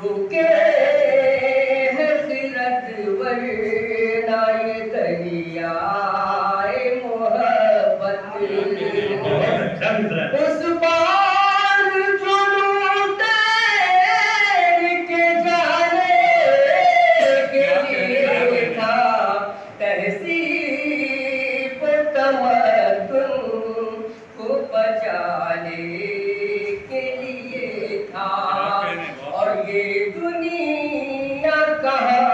रुके है खिरत वरना ये दरियाए मोहब्बत उस पार जो लूटे के जाने के लिए था तहसीब तमद्दुन को बचाने के लिए था और ये दुनिया कहाँ